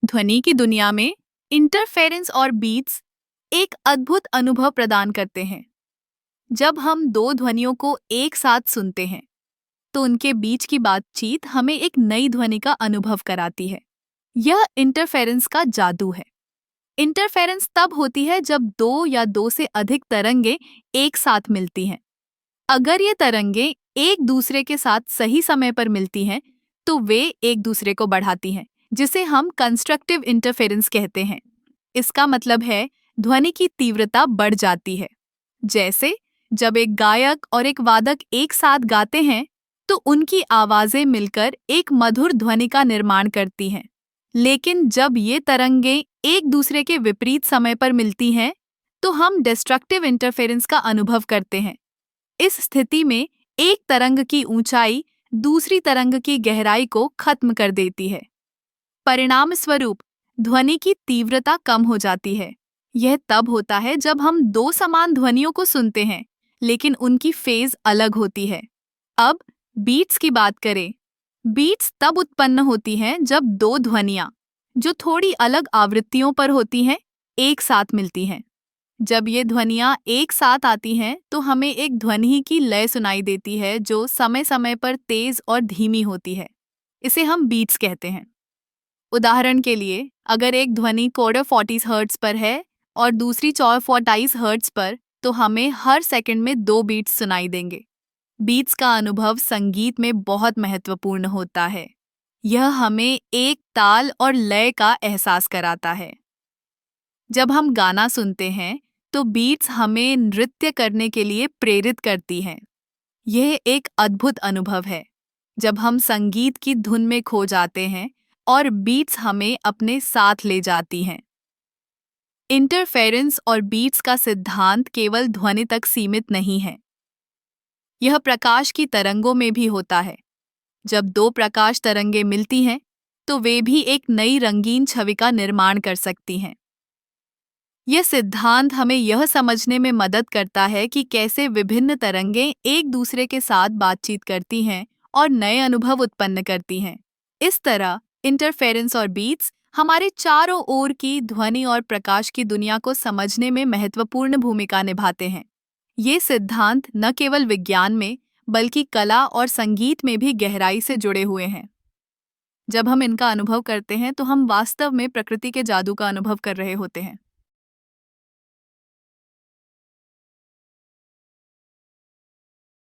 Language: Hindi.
ध्वनि की दुनिया में इंटरफेरेंस और बीट्स एक अद्भुत अनुभव प्रदान करते हैं। जब हम दो ध्वनियों को एक साथ सुनते हैं तो उनके बीच की बातचीत हमें एक नई ध्वनि का अनुभव कराती है। यह इंटरफेरेंस का जादू है। इंटरफेरेंस तब होती है जब दो या दो से अधिक तरंगें एक साथ मिलती हैं। अगर ये तरंगें एक दूसरे के साथ सही समय पर मिलती हैं तो वे एक दूसरे को बढ़ाती हैं, जिसे हम कंस्ट्रक्टिव इंटरफेरेंस कहते हैं। इसका मतलब है ध्वनि की तीव्रता बढ़ जाती है। जैसे जब एक गायक और एक वादक एक साथ गाते हैं तो उनकी आवाजें मिलकर एक मधुर ध्वनि का निर्माण करती हैं। लेकिन जब ये तरंगें एक दूसरे के विपरीत समय पर मिलती हैं तो हम डिस्ट्रक्टिव इंटरफेरेंस का अनुभव करते हैं। इस स्थिति में एक तरंग की ऊंचाई दूसरी तरंग की गहराई को खत्म कर देती है। परिणाम स्वरूप ध्वनि की तीव्रता कम हो जाती है। यह तब होता है जब हम दो समान ध्वनियों को सुनते हैं लेकिन उनकी फेज अलग होती है। अब बीट्स की बात करें। बीट्स तब उत्पन्न होती हैं जब दो ध्वनियां जो थोड़ी अलग आवृत्तियों पर होती हैं एक साथ मिलती हैं। जब ये ध्वनियां एक साथ आती हैं तो हमें एक ध्वनि की लय सुनाई देती है जो समय समय पर तेज और धीमी होती है। इसे हम बीट्स कहते हैं। उदाहरण के लिए, अगर एक ध्वनि 40 हर्ट्ज पर है और दूसरी 40 हर्ट्ज पर, तो हमें हर सेकंड में 2 बीट्स सुनाई देंगे। बीट्स का अनुभव संगीत में बहुत महत्वपूर्ण होता है। यह हमें एक ताल और लय का एहसास कराता है। जब हम गाना सुनते हैं तो बीट्स हमें नृत्य करने के लिए प्रेरित करती हैं। यह एक अद्भुत अनुभव है जब हम संगीत की धुन में खो जाते हैं और बीट्स हमें अपने साथ ले जाती हैं। इंटरफेरेंस और बीट्स का सिद्धांत केवल ध्वनि तक सीमित नहीं है। यह प्रकाश की तरंगों में भी होता है। जब दो प्रकाश तरंगें मिलती हैं तो वे भी एक नई रंगीन छवि का निर्माण कर सकती हैं। यह सिद्धांत हमें यह समझने में मदद करता है कि कैसे विभिन्न तरंगें एक दूसरे के साथ बातचीत करती हैं और नए अनुभव उत्पन्न करती हैं। इस तरह इंटरफेरेंस और बीट्स हमारे चारों ओर की ध्वनि और प्रकाश की दुनिया को समझने में महत्वपूर्ण भूमिका निभाते हैं। ये सिद्धांत न केवल विज्ञान में बल्कि कला और संगीत में भी गहराई से जुड़े हुए हैं। जब हम इनका अनुभव करते हैं तो हम वास्तव में प्रकृति के जादू का अनुभव कर रहे होते हैं।